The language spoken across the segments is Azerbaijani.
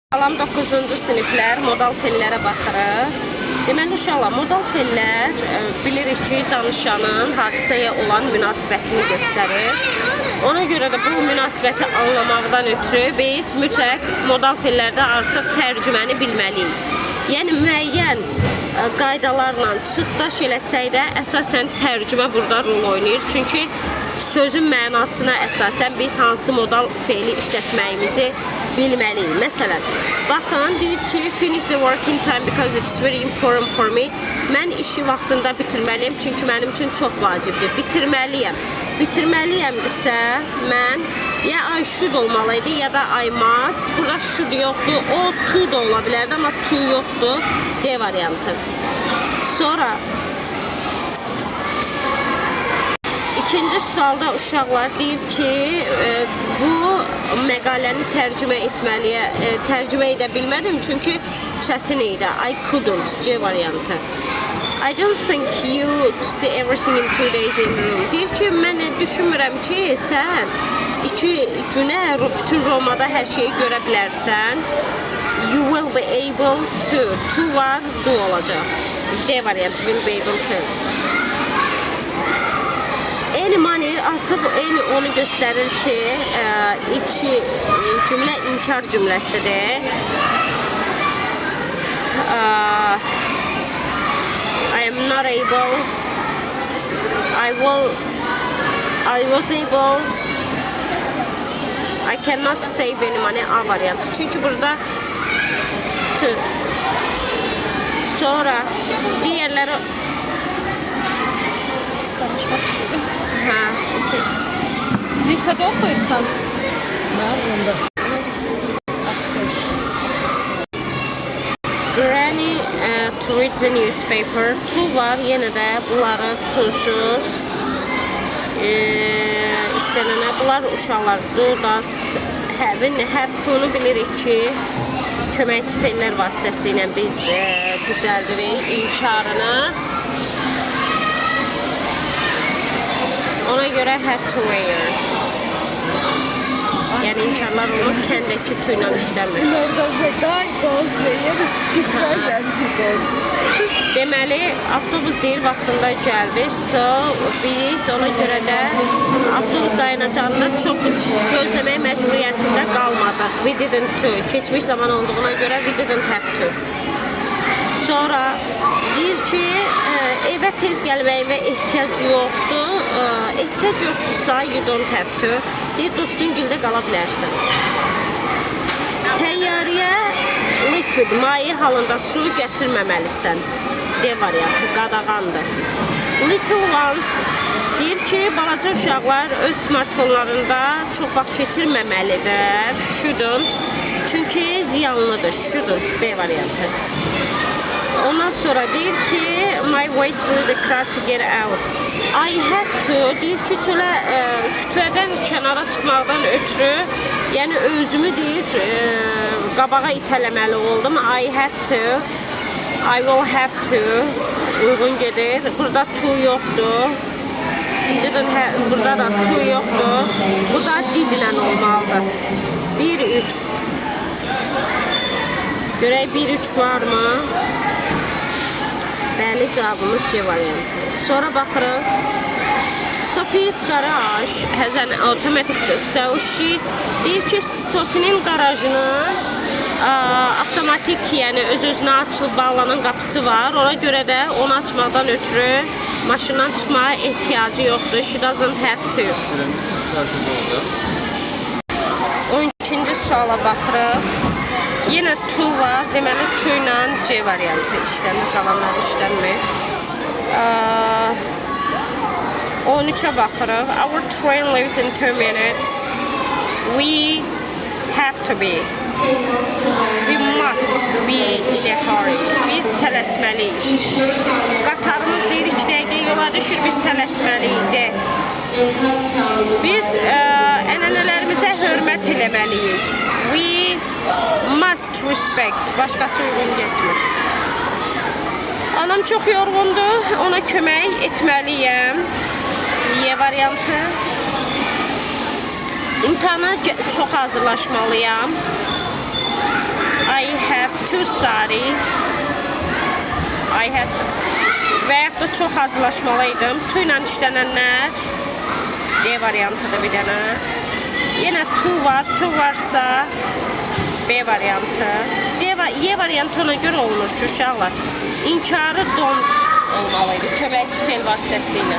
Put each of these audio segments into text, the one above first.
Salam 9-cu siniflər modal fellərə baxırıq. Deməli uşaqlar, modal fellər bilirik ki, danışanın hadisəyə olan münasibətini göstərir. Ona görə də bu münasibəti anlamaqdan ötürü biz mütləq modal fellərdə artıq tərcüməni bilməliyik. Yəni müəyyən qaydalarla çıxdaş eləsək də əsasən tərcümə burada rol oynayır. Çünki sözün mənasına əsasən biz hansı modal feili işlətməyimizi bilməliyik. Məsələn, baxın, deyir ki, finish the working time because it's very important for me. Mən işi vaxtında bitirməliyəm, çünki mənim üçün çox vacibdir. Bitirməliyəm. Bitirməliyəmdirsə, mən ya I should olmalıydı, ya da I must. Burada should yoxdur, o to da ola bilərdi, amma to yoxdur. D variantı. Sonra İkinci sualda uşaqlar deyir ki, bu məqaləni tərcümə edə bilmədim çünki çətin idi. I couldn't, C variantı. I don't think you to see everything in 2 days in room. Deyir ki, mən düşünmürəm ki, sən 2 günə bütün Romada hər şeyi görə bilərsən. You will be able to. To var, do olacaq. D variantı, will be able to. Any money artıq onu göstərir ki, iki cümlə inkar cümləsidir. I am not able. I was able. I cannot save any money. A variantı. Çünki burada to. Sonra diğerləri danışmaq istedim. Hə, okey. Neçədə oxuyursan? Granny to read the newspaper. To var, yenə də bunları tuzsuz işlənənə. Bunlar uşaqlar do, does, have to-nu bilirik ki, köməkçi fellər vasitəsilə biz düzəldirik inkarını. Ona görə had to wear. Yəni inkarlar olur, kəndəki to ilə işləmir. The guy goes there, she present he goes. Deməli, avtobus deyir, vaxtında gəldi. So, biz ona görə də avtobus dayanacağında çox gözləmək məcburiyyətində qalmadıq. We didn't to. Keçmiş zaman olduğuna görə we didn't have to. Sonra deyir ki, evə tez gəlməyimə ehtiyac yoxdur. Ehtiyac yoxdursa, you don't have to. Deyir, dostun gildə qala bilərsən. Təyyarəyə liquid, maye halında su gətirməməlisən. D variantı, qadağandır. Little ones deyir ki, balaca uşaqlar öz smartfonlarında çox vaxt keçirməməlidir. Shouldn't, çünki ziyanlıdır. Shouldn't, B variantı. Ondan sonra deyir ki, my way through the crowd to get out. I had to, deyir ki, kütlədən kənara çıxmaqdan ötürü, yəni özümü deyir, qabağa itələməli oldum. I had to, I will have to, uyğun gedir. Burada to yoxdur. Burada da to yoxdur. Bu da didlə olmalıdır. 1-3. Görək 1-3 varmı? Bəli, cavabımız C variantı. Sonra baxırıq. Sophie's garage has an automatic door. So she deyir ki, Sophie'nin qarajının avtomatik, yəni öz-özünə açılıb bağlanan qapısı var. Ona görə də onu açmaqdan ötürü maşından çıxmağa ehtiyacı yoxdur. She doesn't have to. 12-ci suala baxırıq. Yenə to var, deməli to ilə C variantı işlənir, qalanlar işlənmir. 13-ə baxırıq. Our train leaves in 2 minutes. We have to be. We must be in a hurry. Biz tələsməliyik. Qatarımız deyir 2 dəqiqə yola düşür, biz tələsməliyik. Biz ənənələrimizə hörmət eləməliyik. We must respect. Başqası uyğun getmir. Anam çox yorğundur, ona kömək etməliyəm. Y variantı. İmtahana çox hazırlaşmalıyam. to study. I had və yaxud da çox hazırlaşmalıydım. To ilə işlənənlər D variantıdır bir dənə. Yenə to var. To varsa B variantı. Y variantı ona görə olmur ki, uşaqlar. İnkarı don't olmalıydı köməkçi fel vasitəsilə.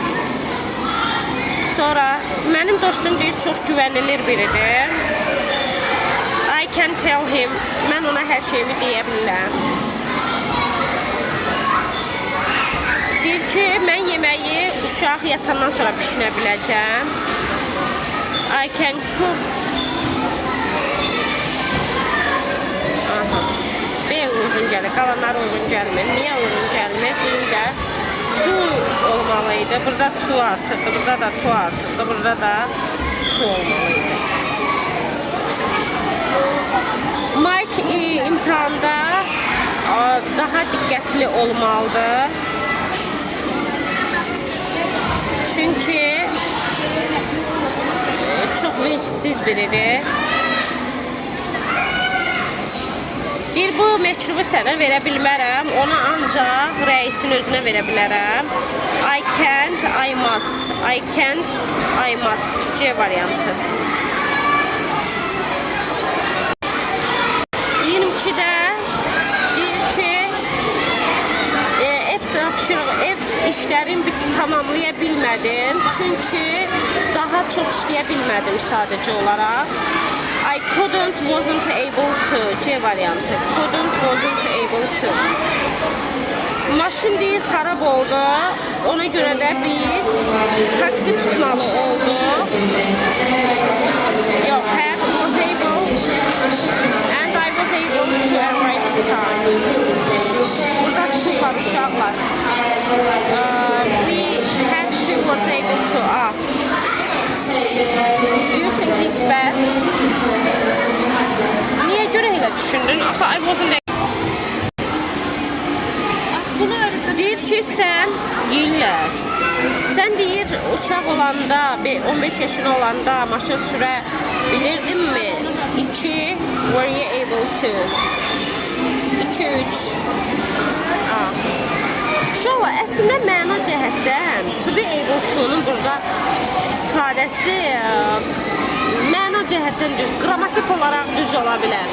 Sonra mənim dostum deyir, çox güvənilir biridir. I can tell him. Mən ona hər şeyimi deyə bilirəm. Deyir ki, mən yeməyi uşaq yatandan sonra bişirə biləcəm. I can cook. Aha. B uyğun gəlir, qalanlar uyğun gəlmir. Niyə uyğun gəlmir? Deyirlər, to olmalıydı. Burada to artırdı, burada da to artırdı, burada da to olmalıydı. Mike imtihanda daha diqqətli olmalıdır. Çünki çox vecsiz biridir. Deyir, bu məktubu sənə verə bilmərəm, ona ancaq rəisin özünə verə bilərəm. I can't, I must. I can't, I must. C variantı. 22-də deyir ki, ev işlərini tamamlaya bilmədim. Çünki daha çox işləyə bilmədim sadəcə olaraq. I couldn't, wasn't able to. C variantı. Couldn't, wasn't able to. Maşın deyir, xarab oldu. Ona görə də biz taksi tutmalı olduq. Yox, had, was able. And I was able to arrive in time. Burada to var uşaqlar. We had to, was able to. Do you think he's bad? Niyə görə elə düşündün? Axı I wasn't able. Bunu öğreteceğim. Deyir ki, sən yeyirlər. Sən deyir, uşaq olanda, 15 yaşın olanda maşın sürə bilirdinmi? 2, were you able to? 2, 3. Uşaqlar, əslində məna cəhətdən to be able to-nun burada istifadəsi məna cəhətdən düz, qrammatik olaraq düz ola bilər.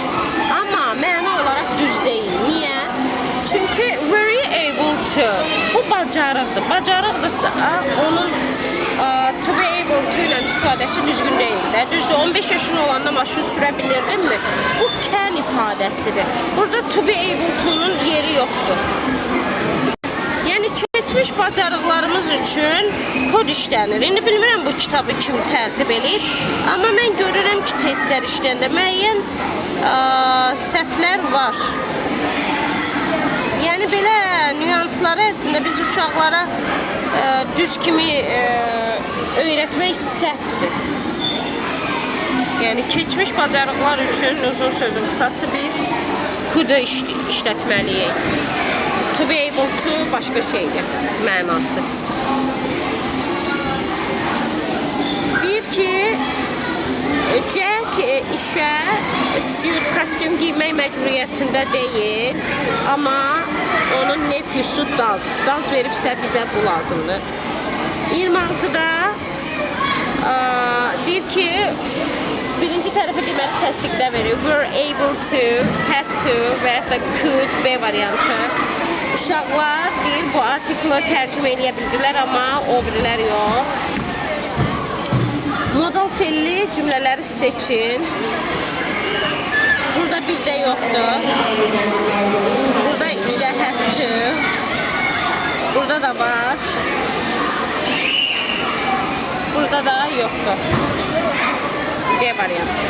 Amma məna olaraq düz deyil. Niyə? Çünki were you able to, bu bacarıqdır. Bacarıqdırsa, onun to be able to ilə istifadəsi düzgün deyil də. Düzdür, 15 yaşın olanda maşın sürə bilirdinmi? Bu can ifadəsidir. Burada to be able to-nun yeri yoxdur. Yəni, keçmiş bacarıqlarımız üçün kod işlənir. İndi bilmirəm bu kitabı kim tərtib eləyib. Amma mən görürəm ki, testlər işləndə müəyyən səhvlər var. Yəni, belə nüansları əslində biz uşaqlara düz kimi öyrətmək səhvdir. Yəni, keçmiş bacarıqlar üçün uzun sözün qısası biz kodu işlətməliyik. To be able to başqa şeydir mənası. Deyir ki, Jack işə suit, kostyum giymək məcburiyyətində deyil, amma onun nephew-su Daz. Daz veribsə bizə bu lazımdır. 26-da deyir ki, birinci tərəfi deməli təsdiqdə verir. Were able to, had to və ya da could, B variantı. Uşaqlar deyir, bu artiklı tərcümə eləyə bildilər, amma o birilər yox. Modal felli cümlələri seçin. Burada bir də yoxdur. Burada ikidə had to. Burada da var. Burada da yoxdur. D variantı.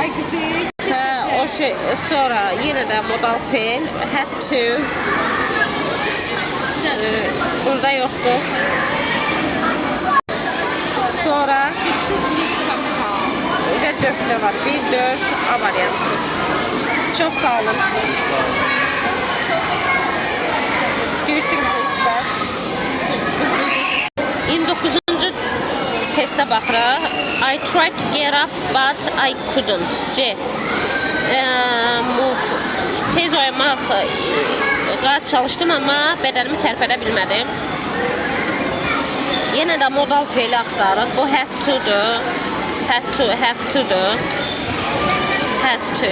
Ay güzel. O şey, sonra yenə də modal fel, had to. Burada yoxdur. Sonra və 4-də var. 1, 4, A variantı. Çox sağ olun. Do you think it's bad? 29-cu testə baxırıq. I tried to get up, but I couldn't. C. Move. yazmağa çalışdım, amma bədənimi tərpədə bilmədim. Yenə də modal feili axtarırıq. Bu have to-dur. Have to-dur. Has to.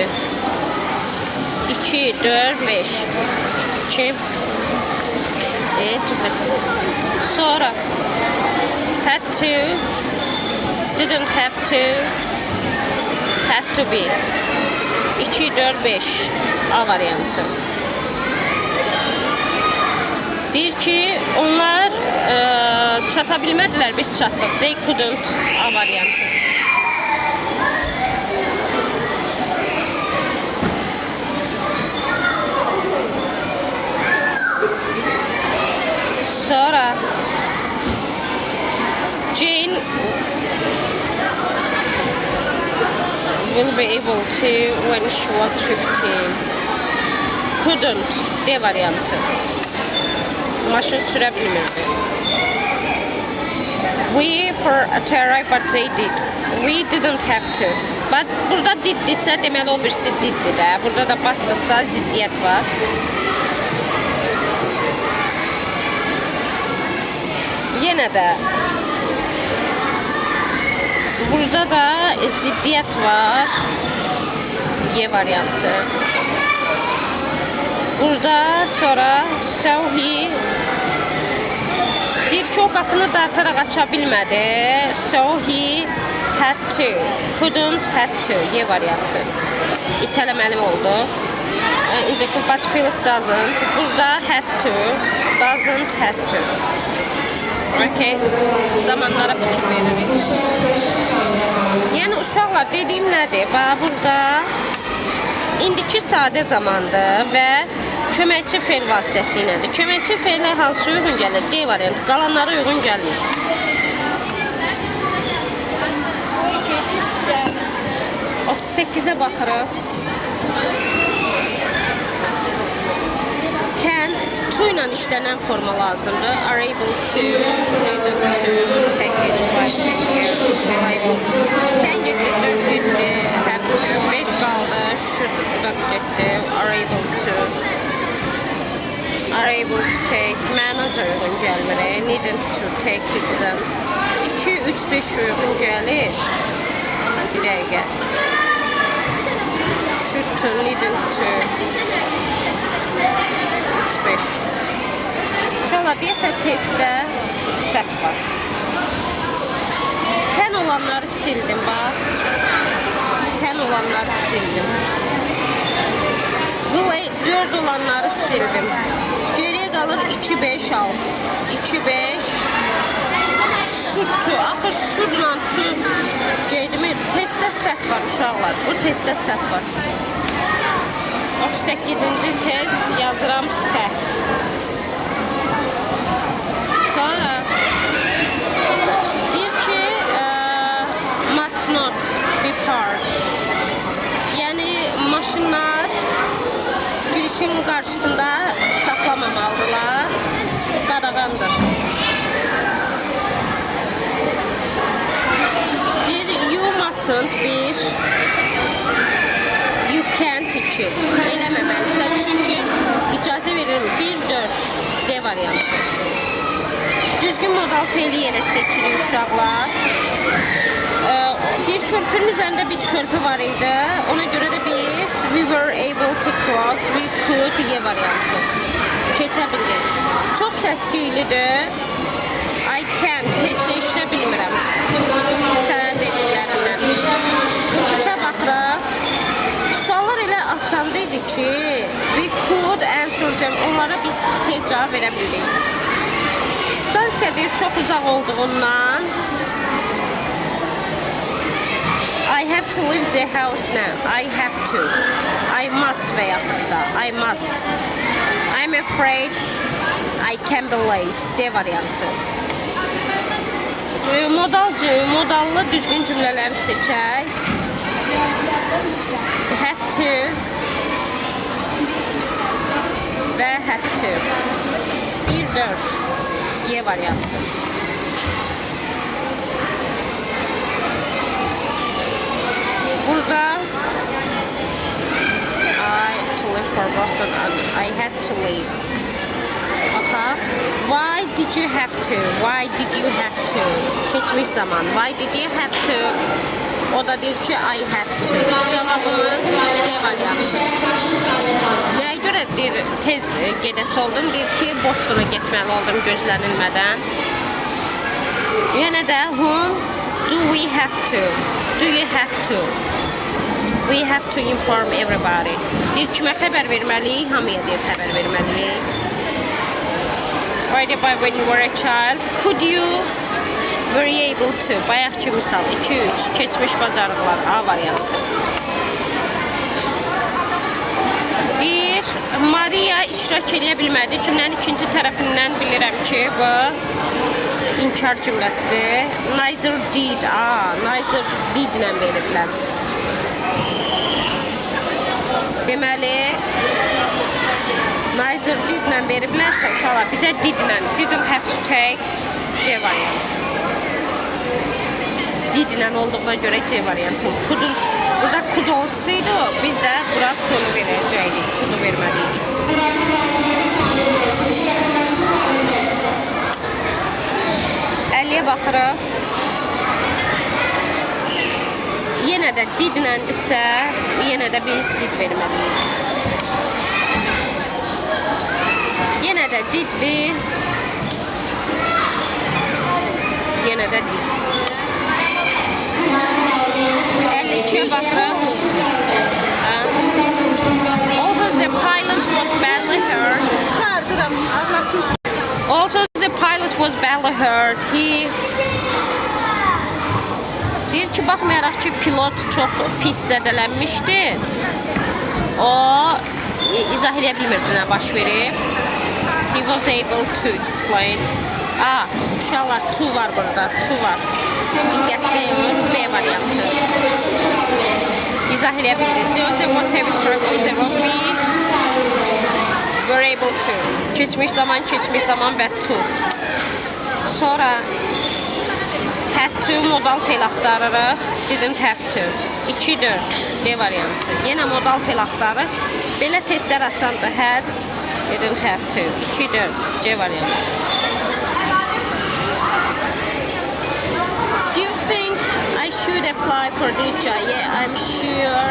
2, 4, 5. 2. Sonra had to, didn't have to be. 2, 4, 5 A variantı. Deyir ki, onlar çata bilmədilər, biz çatdıq. They couldn't A variantı. Sonra Jane will be able to when she was 15. Couldn't D variantı. Maşın sürə bilmirdi. We for to arrive but they did. We didn't have to. But burada did desə deməli o birisi diddi də. Burada da batdısa ziddiyyət var. Yenə də burada da ziddiyyət var. Y variantı. Burada sonra so he bir çox qapını dartaraq aça bilmədi. So he had to. Couldn't had to. Y variantı. İtələməli oldu. But Philip doesn't. Burada has to. Doesn't has to. Okay. Zamanlara fikir veririk. Yəni uşaqlar dediyim nədir? Bax burada indiki sadə zamandır və köməkçi fe'l vasitəsi ilədir. Köməkçi fe'lə hansı uyğun gəlir? D variantı. Qalanlara uyğun gəlmir. 38-ə baxırıq. Can to ilə işlənən forma lazımdır. Are able to, needed to, take it, by able to. Can getdi, 4 getdi, have to, 5 qaldı, should da getdi, are able to. Are able to take, manager uyğun gəlmir, needed to take exams. 2, 3, 5 uyğun gəlir. Bir dəqiqə. Should to, needed to. 3-5. Uşaqlar, deyəsə testdə səhv var. Tən olanları sildim, bax. Tən olanları sildim. 4 olanları sildim. Geriyə qalır 2-5 al. 2-5. Should to. Axı shouldla to qeydimi. Testdə səhv var, uşaqlar. Bu testdə səhv var. 38-ci test yazıram səhv. Sonra deyir ki must not be parked. Yəni maşınlar girişin qarşısında saxlamamalıdırlar. Qadağandır. Deyir you mustn't bir you can't 2. Eləməməlisən çünki icazə verir 1-4 D variantı. Düzgün modal fe'li yenə seçirik uşaqlar. Bir körpünün üzərində bir körpü var idi. Ona görə də biz we were able to cross, we could Y variantı. Keçə bildik. Çox səskiylidir. I can't, heç nə işlə bilmirəm. Sənin dediklərindən. 3-ə baxırıq. Suallar elə asandı idi ki, we could answer them. Onlara biz tez cavab verə bildik. Stansiya bir çox uzaq olduğundan I have to leave the house now. I have to. I must və yaxud da. I must. I'm afraid I can be late. D variantı. Modallı düzgün cümlələri seçək. Had to və had to. 1-4 Y variantı. Burada I to live for Boston and I had to leave. Baxa. Why did you have to? Why did you have to? Keçmiş zaman. Why did you have to? O da deyir ki I had to. Cavabımız D variantı. Nəyə görə deyir tez gedəsi oldun? Deyir ki Bostona getməli oldum gözlənilmədən. Yenə də whom do we have to? Do you have to? We have to inform everybody. Deyir kimə xəbər verməliyik? Hamıya deyir xəbər verməliyik. Write about when you were a child. Could you were able to? Bayaqçı misal 2-3 keçmiş bacarıqlar A variantı. Deyir Maria iştirak edə bilmədi. Cümlənin ikinci tərəfindən bilirəm ki, bu inkar cümləsidir. Neither did. Neither did ilə veriblər. Deməli neither did ilə veriblərsə uşaqlar bizə did ilə didn't have to take C variantı. Did ilə olduğuna görə C variantı. Burada could olsaydı biz də bura could verəcəkdik. Could verməliydik. Əlliyə baxırıq. Yenə də did ilə isə yenə də biz did verməliyik. Yenə də diddir. Yenə də did. 52'ye baxırıq. Also the pilot was badly hurt. Çıxardıram. Ağlasın. Also the pilot was badly hurt. He deyir ki, baxmayaraq ki, pilot çox pis zədələnmişdi. O izah edə bilmirdi nə baş verib. He was able to explain. Uşaqlar, to var burada, to var. Diqqətli olun, B variantı. İzah edə biliriz. Zero was having trouble, zero we were able to. Keçmiş zaman və to. Sonra had to modal fe'l axtarırıq. Didn't have to. 2-4. D variantı. Yenə modal fe'l axtarırıq. Belə testlər asandır. Had, didn't have to. 2-4. C variantı. Do you think I should apply for this job? Yeah, I'm sure.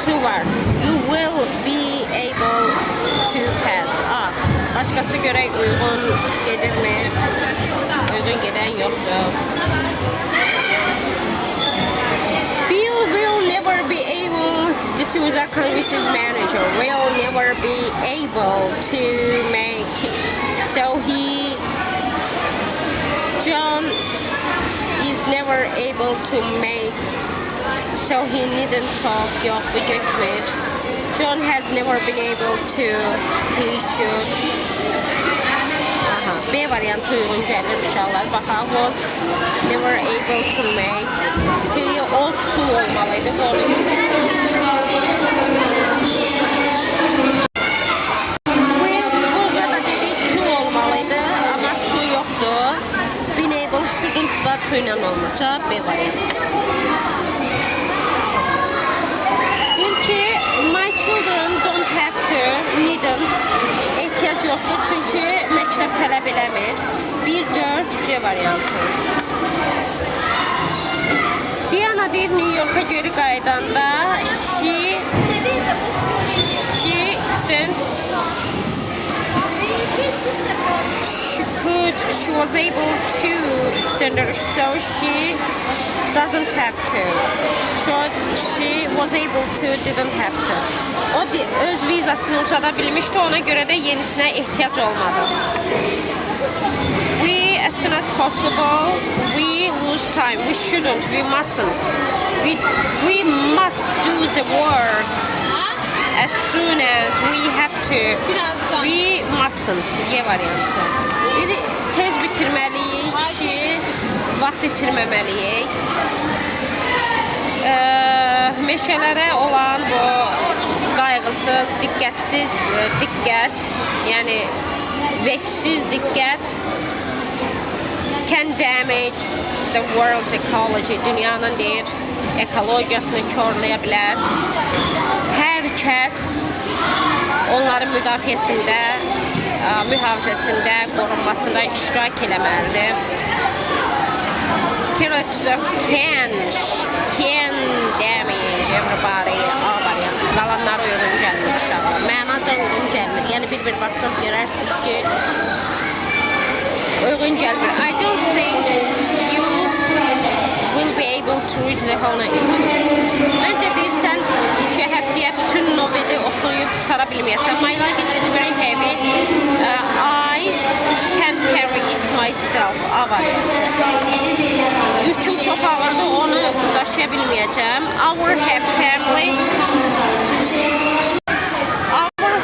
To var. You will be able to pass. Başqası görək uyğun gedirmi? Uyğun gedən yoxdur. Bill will never be able, this was our convinces manager, will never be able to make, so John is never able to make, so he needn't talk, yox bu getmir. John has never been able to, he should. B variantı uyğun gəlir uşaqlar. Baxaq, was never able to make. He ought to olmalıydı. Burada da dedik to olmalıydı, amma to yoxdur. Been able, shouldn't da to ilə olmur. Cavab B variantı. Deyir ki, my children don't have to, needn't. Ehtiyac yoxdur, çünki məktəb tələb eləmir. 1-4 C variantı. Diana deyir New York'a geri qaydanda she was able to extend her, so she doesn't have to. So she was able to, didn't have to. O öz vizasını uzada bilmişdi, ona görə də yenisinə ehtiyac olmadı. We, as soon as possible, we lose time. We shouldn't, we mustn't. We must do the work as soon as we have to. We mustn't. Y variantı. Tez bitirməliyik işi, vaxt itirməməliyik. Meşələrə olan bu qayğısız, diqqətsiz diqqət, yəni vəksiz diqqət can damage the world's ecology. Dünyanın deyir ekologiyasını korlaya bilər. Hər kəs onların müdafiəsində, mühafizəsində, qorunmasında iştirak eləməlidir. Pirates of can damage everybody. A variantı. Qalanları uyğun gəlmir uşaqlar. Mənaca uyğun gəlmir. Yəni bir baxsaz görərsiniz ki, uyğun gəlmir. I don't think you will be able to read the whole in 2 weeks. Məncə deyirsən, 2 həftəyə bütün noveli oxuyub qutara bilməyəsən. My luggage is very heavy. I can't carry it myself. A variantı. Yüküm çox ağırdır, onu daşıya bilməyəcəm. Our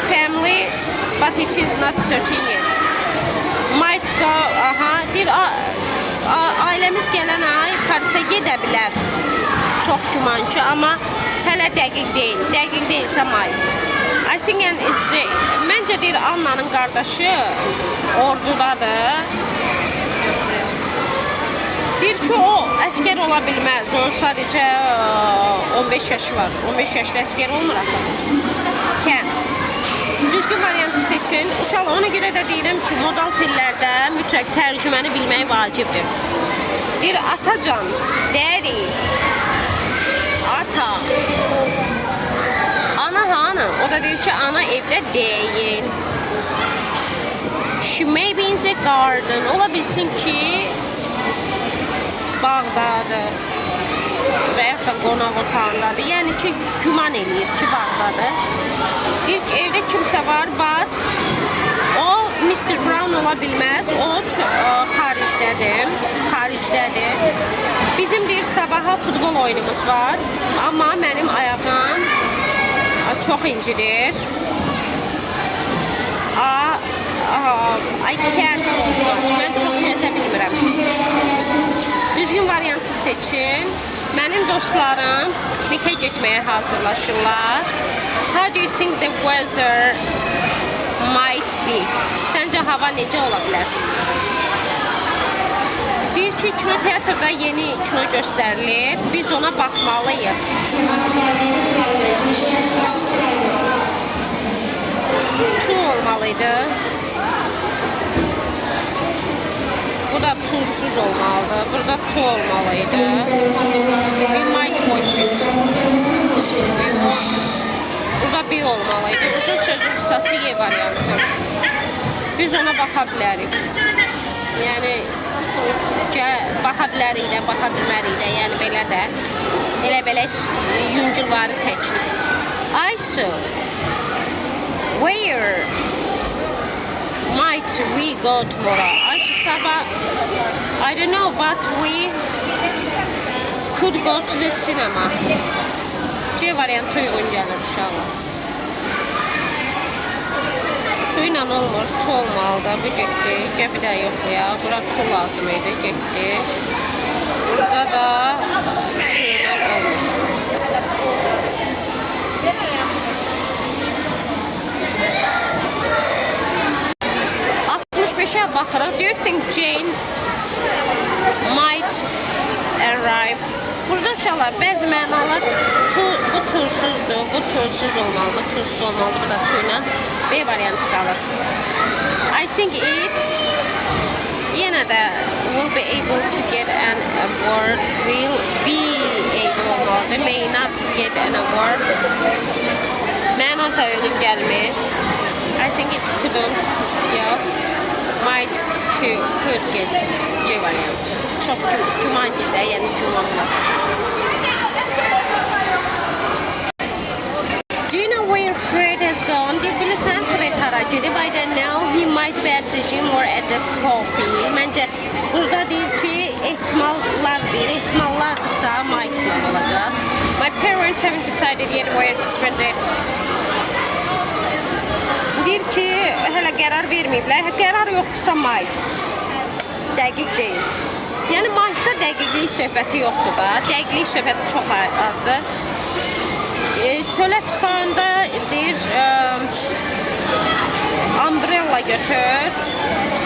family, but it is not certain yet. Might go, deyir, ailəmiz gələn ay Parisə gedə bilər. Çox güman ki, amma hələ dəqiq deyil. Dəqiq deyilsə might. I think məncə deyir, Anna'nın qardaşı ordudadır. Deyir ki, o əskər ola bilməz. O sadəcə 15 yaşı var. 15 yaşlı əskər olmur axı. Düzgün variantı seçin. Uşaqlar, ona görə də deyirəm ki, modal fillərdə mütləq tərcüməni bilmək vacibdir. Deyir, atacan, daddy, ata. Ana hanı? O da deyir ki, ana evdə deyil. She may be in the garden. Ola bilsin ki, bağdadır və yaxud da qonaq otağındadır. Yəni ki, güman eləyir ki, bağdadır. Deyir ki, evdə kimsə var, but o Mr. Brown ola bilməz. O xaricdədir. Bizim deyir, sabaha futbol oyunumuz var. Amma mənim ayağım çox incidir. I can't hold much. Mən çox gəzə bilmirəm. Düzgün variantı seçin. Mənim dostlarım piknikə getməyə hazırlaşırlar. How do you think the weather might be? Səncə hava necə ola bilər? Deyir ki, kinoteatrda yeni kino göstərilir. Biz ona baxmalıyıq. Tu olmalıydı. Bu da tuzsuz olmalıdır. Burada tu olmalıydı. We might watch it. Burada bir olmalıydı. Uzun sözün qısası Y variantı. Biz ona baxa bilərik. Yəni, baxa bilərik də, baxa bilmərik də. Yəni, belə də. Elə-belə yüngülvari təklif. Aysu, where might we go tomorrow? Aysu, sabah, I don't know, but we could go to the cinema. C variantı uyğun gəlir uşaqlar. Tu ilə olmur, tu olmalıdır. Bu getdi. Gəbi də yox ya. Bura tu lazım idi, getdi. Burada da tu ilə olmur. 65'e baxırıq. Do you think Jane might arrive? Burada uşaqlar bəzi mənalar bu tuzsuzdur, bu tuzsuz olmalıdır, tuzsuz olmalıdır. Bu da tu ilə B variantı qalır. I think it yenə də will be able to get an award. Will be able olmalıdır. May not get an award. Mənaca uyğun gəlmir. I think it couldn't. Yeah. Might to could get C variantı. Çox gümancıdır, yəni gümanlar. Do you know where Fred has gone? Bilirsən Fred hara gedib? I don't know. He might be at the gym or at the coffee. Məncə burada deyir ki, ehtimallardırsa might'lar olacaq. My parents haven't decided yet where to spend their... Deyir ki, hələ qərar verməyiblər. Qərar yoxdursa might. Dəqiq deyil. Yəni might'da dəqiqlik söhbəti yoxdur da. Dəqiqlik söhbəti çox azdır. Çölə çıxanda deyir, umbrella götür.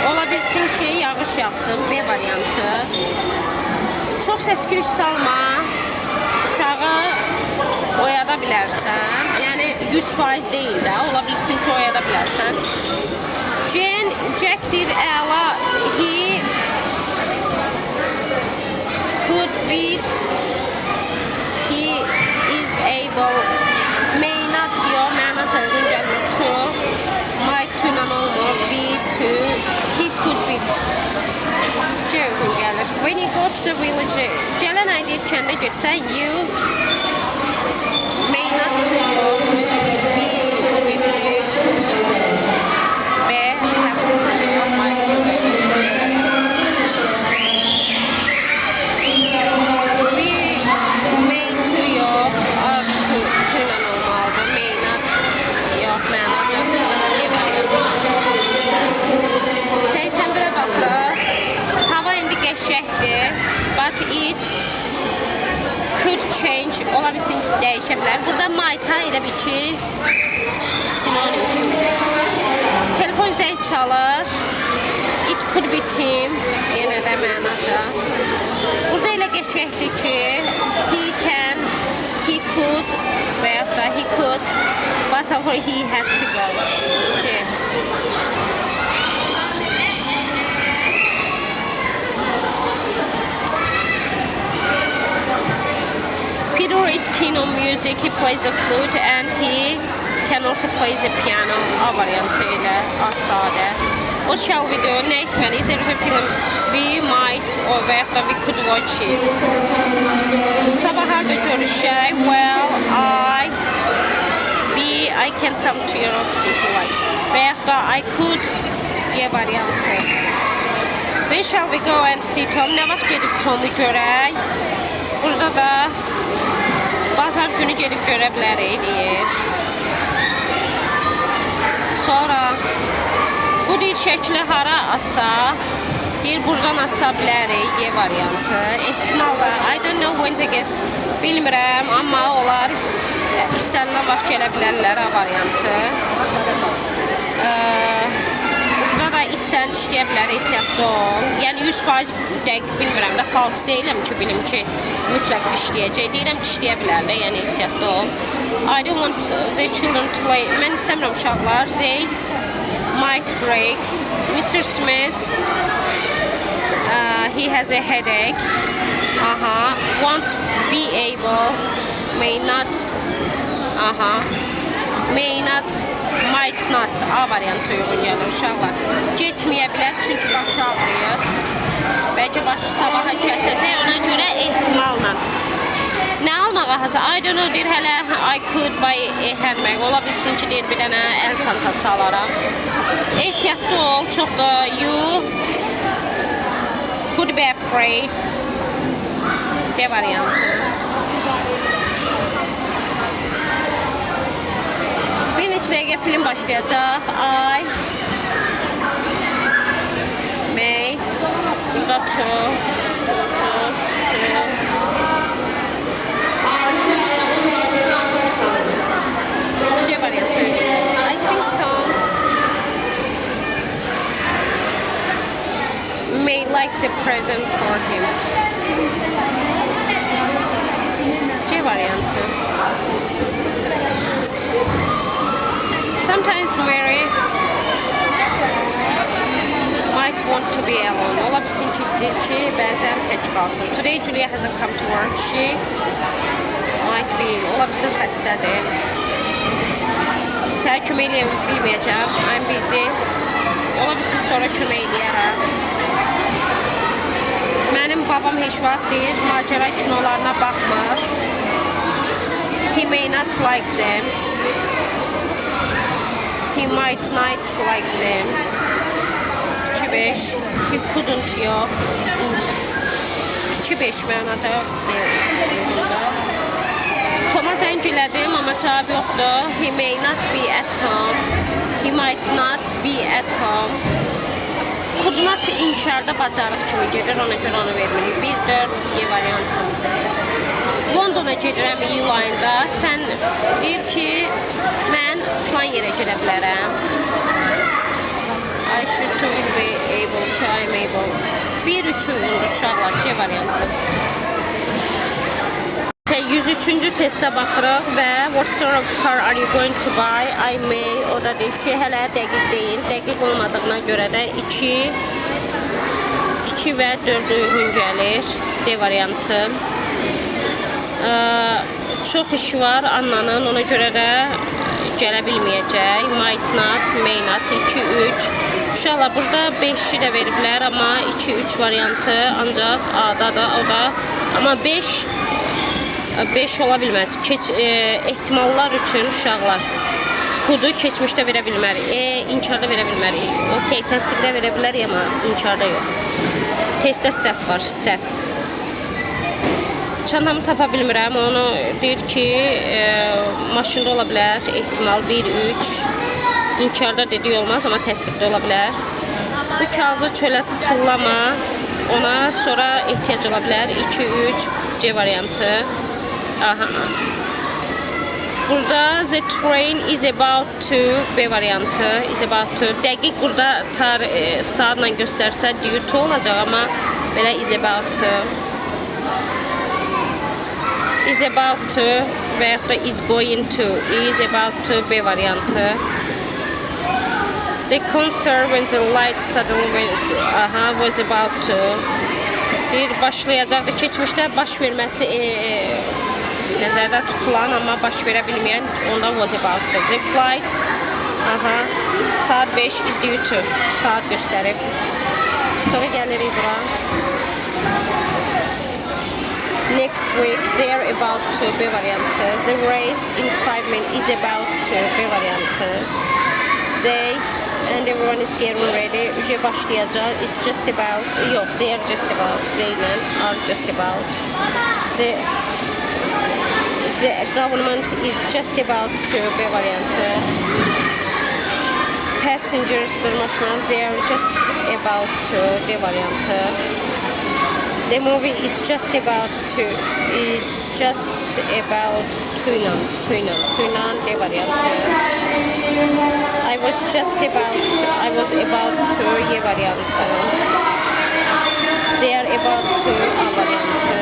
Ola bilsin ki, yağış yağsın. B variantı. Çox səs-küy salma. Uşağı oyada bilərsən. Yəni 100% değil də. Ola bilsin ki, oya da bilərsən. Jack deyir, əla. He could beat. He is able. May not your manager to. Might to normal be to. He could beat. C uyğun gəlir. When you go to the village, gələn ay deyib kəndə getsən, you may not to go. Be B have to your might to be. We may to your to normalda may not your manager. 81'e baxır. Hava indi qəşəkdir, but it could change. Ola bilsin dəyişə bilər. Burada might-a elə bir ki sinonim kimi. Telefon zəng çalır. It could be team. Yenə də mənaca. Burada elə qəşəkdir ki he can, he could və yaxud da he could, but he has to go. C. Peter is keen on music. He plays the flute and he can also play the piano. A variantı ilə asadə. What shall we do? Nə etməliyiz? There is a film. We might or və yaxud da we could watch it. Sabah harda görüşək? Well, I can come to your office if you like. Və yaxud da I could. Y variantı. When shall we go and see Tom? Nə vaxt gedib Tom'u görək? Burada da bazar günü gedib görə bilərik deyir. Sonra bu deyir şəkli hara asaq? Deyir buradan asa bilərik. Y variantı. Ehtimal var. I don't know when to get. Bilmirəm, amma onlar istənilən vaxt gələ bilərlər. A variantı. Burada da içsən işləyə bilər, ehtiyatlı ol. Yəni 100% dəqiq bilmirəm də, false deyiləm ki, bilim ki, mütləq dişləyəcək. Deyirəm dişləyə bilər də, yəni ehtiyatlı ol. I don't want the children to play. Mən istəmirəm uşaqlar. They might break. Mr. Smith, he has a headache. Won't be able. May not. May not. Might not. A variantı uyğun gəlir uşaqlar. Getməyə bilər çünki başı ağrıyır. Bəlkə başı sabaha kəsəcək, ona görə ehtimalla. Nə almağa hazır? I don't know deyir hələ I could buy a handbag. Ola bilsin ki deyir bir dənə əl çantası alaram. Ehtiyatlı ol, çox da you could be afraid. D variantı. Bir neçə dəqiqə film başlayacaq. I may burada to C variantı. I think Tom may like the present for him. C variantı. Sometimes Mary might want to be alone. Ola bilsin ki istəyir ki, bəzən tək qalsın. Today Julia hasn't come to work. She might be. Ola bilsin xəstədir. Sənə kömək eləyə bilməyəcəm. I'm busy. Ola bilsin sonra kömək eləyərəm. Mənim babam heç vaxt deyir, macəra kinolarına baxmır. He may not like them. He might not like them. 2-5. He couldn't yox. 2-5 mənə cavab deyil. Toma zəng elədim, amma cavab yoxdur. He may not be at home. He might not be at home. Could not inkarda bacarıq kimi gedir, ona görə onu vermirik. 1-4 Y variantı. Londona gedirəm iyul ayında. Sən deyir ki, mən falan yerə gedə bilərəm. I should be able to, I'm able. 1-3 uyğundur uşaqlar, C variantı. 100 33-cü testə baxırıq və what sort of car are you going to buy? I may, o da deyir ki, hələ dəqiq deyil. Dəqiq olmadığına görə də 2 və 4 uyğun gəlir. D variantı. Çox işi var Annanın, ona görə də gələ bilməyəcək. Might not, may not, 2, 3. Uşaqlar, burada 5-i də veriblər, amma 2, 3 variantı ancaq A-da da, o da. Amma 5 ola bilməz. Ehtimallar üçün uşaqlar. Kodu keçmişdə verə bilmərik. İnkarda verə bilmərik. Okey, təsdiqdə verə bilərik, amma inkarda yox. Testdə səhv var, səhv. Çantamı tapa bilmirəm. Onu deyir ki, maşında ola bilər. Ehtimal 1, 3. İnkarda dediyi olmaz, amma təsdiqdə ola bilər. Bu kağızı çölə tullama. Ona sonra ehtiyac ola bilər. 2, 3. C variantı. Aha. Burada the train is about to, B variantı, is about to. Dəqiq burada saatla göstərsə due to olacaq, amma belə is about to. Is about to və yaxud da is going to. Is about to, B variantı. The concert when the light suddenly was about to. Bir başlayacaqdı. Keçmişdə baş verməsi nəzərdə tutulan, amma baş verə bilməyən ondan was about to. The flight, saat 5 is due to. Saat göstərib. Sonra gəlirik bura. Next week, they are about to, B variantı. The race in 5 minutes is about to, B variantı. They and everyone is getting ready. Ücə başlayacaq. It's just about. Yox, they are just about. They are just about. The government is just about to, B variantı. Passengers durmaşmalar. They are just about to, D variantı. The movie is just about to, Tüynan, D variantı. I was about to, Y variantı. They are about to, A variantı.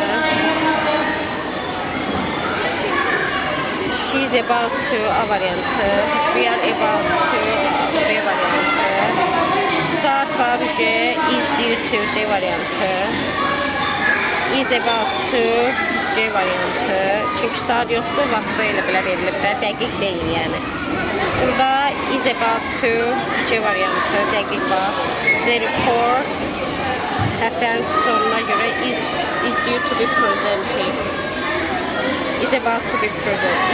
She's about to, A variantı. We are about to, B variantı. Saat var, J is due to, D variantı. Is about to, C variantı. Çünki saat yoxdur, vaxtı elə belə verilib də, dəqiq deyil yəni. Burada is about to, C variantı, dəqiq var. The report həftənin sonuna görə is due to be presented. Is about to be presented.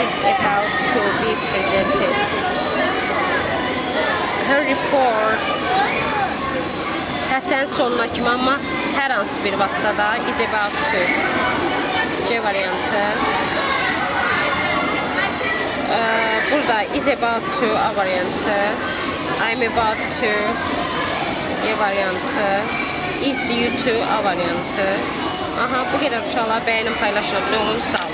Her report həftənin sonuna kimi, amma hər hansı bir vaxtda da is about to, C variantı. Burada is about to, A variantı. I'm about to, Y variantı. Is due to, A variantı. Bu qədər uşaqlar, bəyənin, paylaşın, abunə olun, sağ olun.